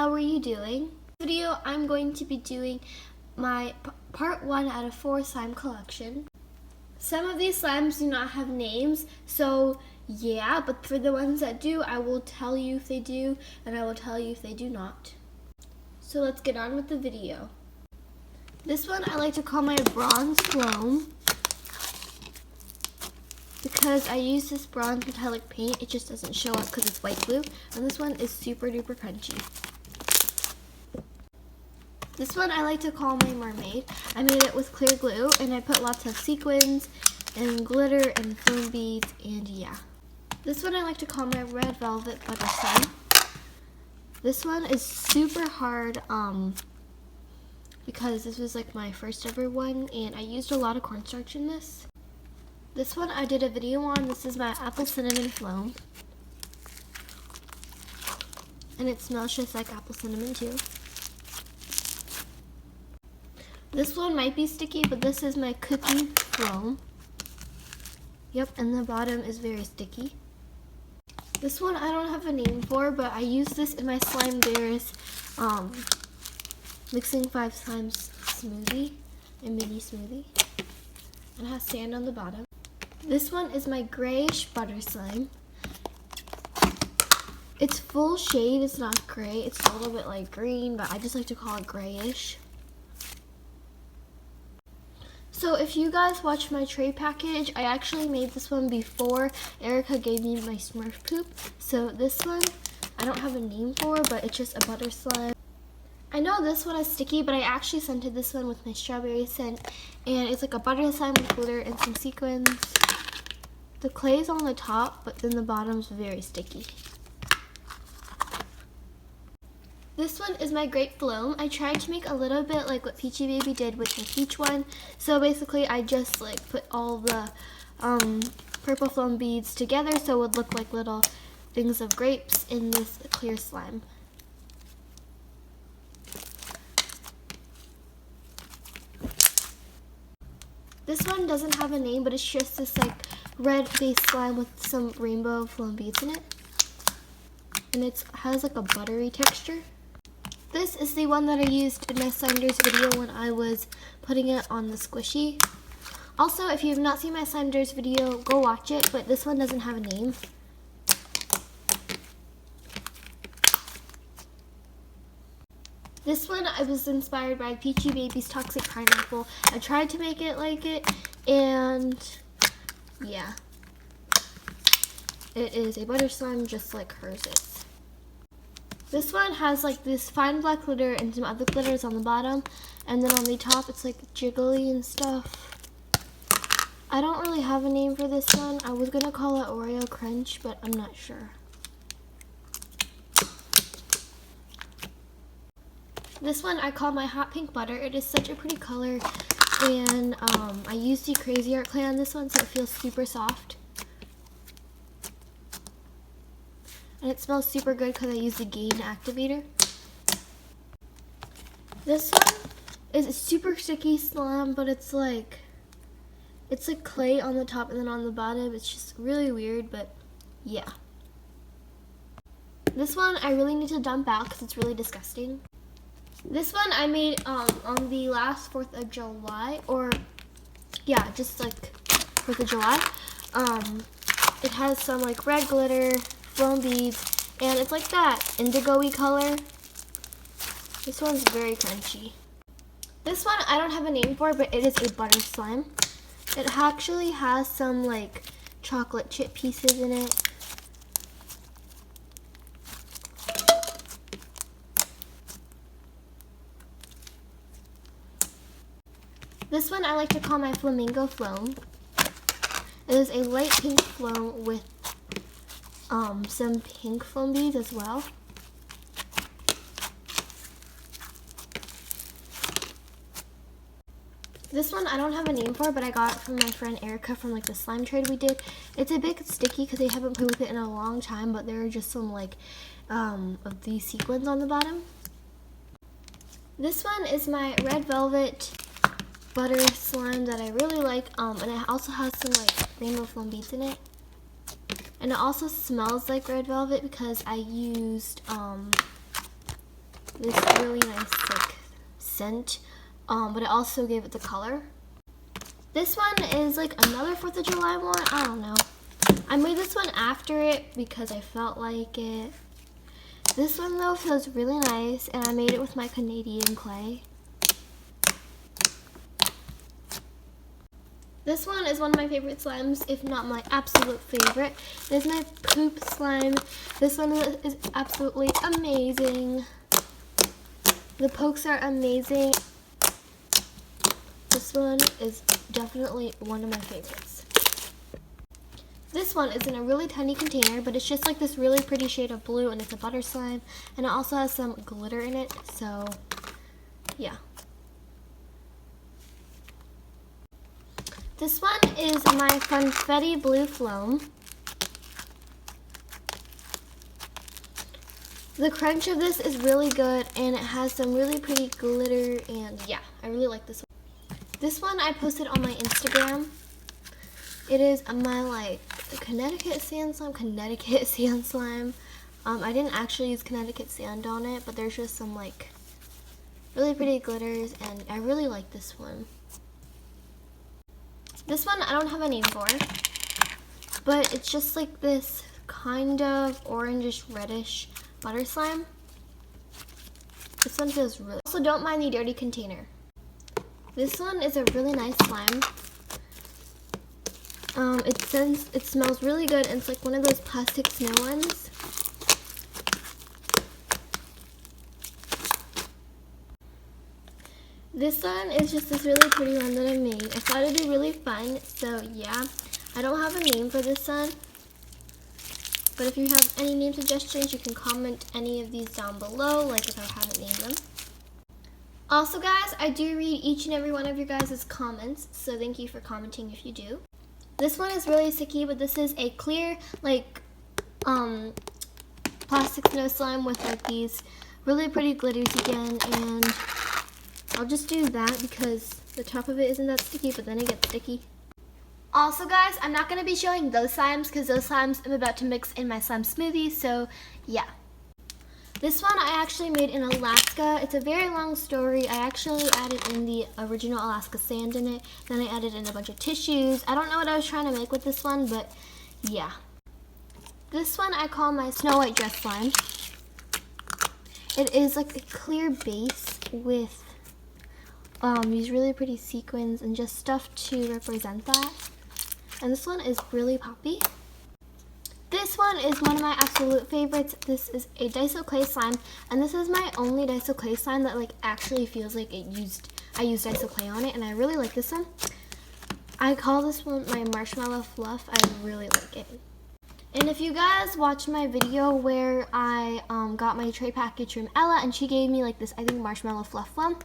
how are you doing? This video I'm going to be doing my part 1 out of 4 slime collection. Some of these slimes do not have names, so yeah, but for the ones that do, I will tell you if they do, and I will tell you if they do not. So let's get on with the video. This one I like to call my bronze Floam, because I use this bronze metallic paint. It just doesn't show up because it's white glue. And this one is super duper crunchy. This one I like to call my mermaid. I made it with clear glue and I put lots of sequins and glitter and foam beads and yeah. This one I like to call my red velvet butter slime. This one is super hard because this was like my first ever one and I used a lot of cornstarch in this. This one I did a video on. This is my apple cinnamon Floam. And it smells just like apple cinnamon too. This one might be sticky, but this is my cookie Floam. Yep, and the bottom is very sticky. This one I don't have a name for, but I use this in my Slime Bears Mixing 5 Slimes smoothie, a mini smoothie. And it has sand on the bottom. This one is my grayish butter slime. It's full shade, it's not gray. It's a little bit like green, but I just like to call it grayish. So if you guys watch my tray package, I actually made this one before Erica gave me my Smurf poop. So this one, I don't have a name for, but it's just a butter slime. I know this one is sticky, but I actually scented this one with my strawberry scent. And it's like a butter slime with glitter and some sequins. The clay is on the top, but then the bottom's very sticky. This one is my grape Floam. I tried to make a little bit like what Peachy Baby did with the peach one. So basically I just like put all the purple foam beads together so it would look like little things of grapes in this clear slime. This one doesn't have a name, but it's just this like red base slime with some rainbow foam beads in it. And it has like a buttery texture. This is the one that I used in my Slime Bears video when I was putting it on the squishy. Also, if you have not seen my Slime Bears video, go watch it, but this one doesn't have a name. This one I was inspired by Peachy Baby's Toxic Pineapple. I tried to make it like it, and yeah. It is a butter slime just like hers is. This one has like this fine black glitter and some other glitters on the bottom, and then on the top it's like jiggly and stuff. I don't really have a name for this one. I was gonna call it Oreo Crunch, but I'm not sure. This one I call my Hot Pink Butter. It is such a pretty color, and I used the Crazy Art clay on this one, so it feels super soft. And it smells super good because I used the Gain Activator. This one is a super sticky slime, but it's like clay on the top and then on the bottom. It's just really weird, but yeah. This one I really need to dump out because it's really disgusting. This one I made on the last 4th of July, or yeah, just like 4th of July. It has some like red glitter, foam beads, and it's like that indigo-y color. This one's very crunchy. This one I don't have a name for, but it is a butter slime. It actually has some like chocolate chip pieces in it. This one I like to call my Flamingo Floam. It is a light pink Floam with some pink foam beads as well. This one I don't have a name for, but I got it from my friend Erica from like the slime trade we did. It's a bit sticky because I haven't played with it in a long time, but there are just some like of these sequins on the bottom. This one is my red velvet butter slime that I really like, and it also has some like rainbow foam beads in it. And it also smells like red velvet because I used this really nice like scent, but it also gave it the color. This one is like another 4th of July one. I don't know. I made this one after it because I felt like it. This one though feels really nice, and I made it with my Canadian clay. This one is one of my favorite slimes, if not my absolute favorite. This is my poop slime. This one is absolutely amazing. The pokes are amazing. This one is definitely one of my favorites. This one is in a really tiny container, but it's just like this really pretty shade of blue, and it's a butter slime, and it also has some glitter in it, so yeah. This one is my Funfetti Blue Floam. The crunch of this is really good, and it has some really pretty glitter, and yeah, I really like this one. This one I posted on my Instagram. It is my like Connecticut sand slime. I didn't actually use Connecticut sand on it, but there's just some like really pretty glitters, and I really like this one. This one I don't have a name for, but it's just like this kind of orangish reddish butter slime. This one feels really. Also, don't mind the dirty container. This one is a really nice slime. It smells really good, and it's like one of those plastic snow ones. This one is just this really pretty one that I made. I thought it'd be really fun, so yeah. I don't have a name for this one, but if you have any name suggestions, you can comment any of these down below, like if I haven't named them. Also guys, I do read each and every one of your guys' comments, so thank you for commenting if you do. This one is really sticky, but this is a clear, like, plastic snow slime with like these really pretty glitters again, and I'll just do that because the top of it isn't that sticky, but then it gets sticky. Also guys, I'm not going to be showing those slimes because those slimes I'm about to mix in my slime smoothie, so yeah. This one I actually made in Alaska. It's a very long story. I actually added in the original Alaska sand in it. Then I added in a bunch of tissues. I don't know what I was trying to make with this one, but yeah. This one I call my Snow White dress slime. It is like a clear base with these really pretty sequins and just stuff to represent that. And this one is really poppy. This one is one of my absolute favorites. This is a Daiso clay slime, and this is my only Daiso clay slime that like actually feels like I used Daiso clay on it, and I really like this one. I call this one my marshmallow fluff. I really like it. And if you guys watched my video where I got my tray package from Ella, and she gave me like this, I think, marshmallow fluff one.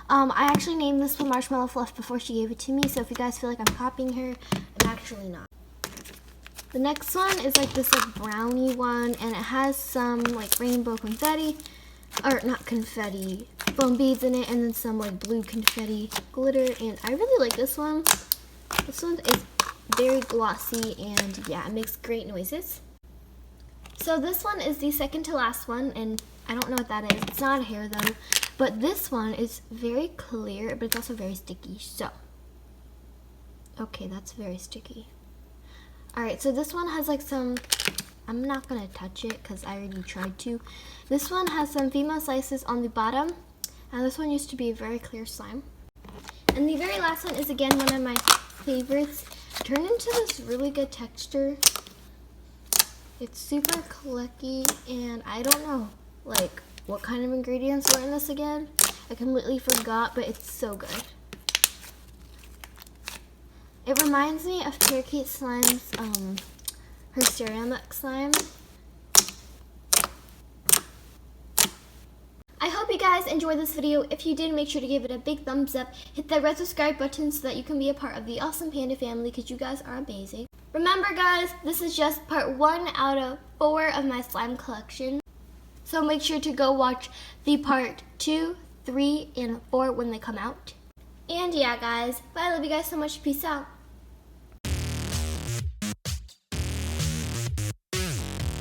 I actually named this one Marshmallow Fluff before she gave it to me, so if you guys feel like I'm copying her, I'm actually not. The next one is like this like brownie one, and it has some like rainbow confetti, or not confetti, foam beads in it, and then some like blue confetti glitter, and I really like this one. This one is very glossy, and yeah, it makes great noises. So this one is the second to last one, and I don't know what that is. It's not a hair though, but this one is very clear, but it's also very sticky, so. Okay, that's very sticky. Alright, so this one has like some, I'm not going to touch it because I already tried to. This one has some female slices on the bottom, and this one used to be a very clear slime. And the very last one is again one of my favorites. It turned into this really good texture. It's super clicky, and I don't know like what kind of ingredients were in this again. I completely forgot, but it's so good. It reminds me of Parakeet Slime's her Ceramic slime. I hope you guys enjoyed this video. If you did, make sure to give it a big thumbs up. Hit that red subscribe button so that you can be a part of the Awesome Panda family, because you guys are amazing. Remember guys, this is just part 1 out of 4 of my slime collection. So make sure to go watch the part 2, 3, and 4 when they come out. And yeah guys, bye, I love you guys so much, peace out.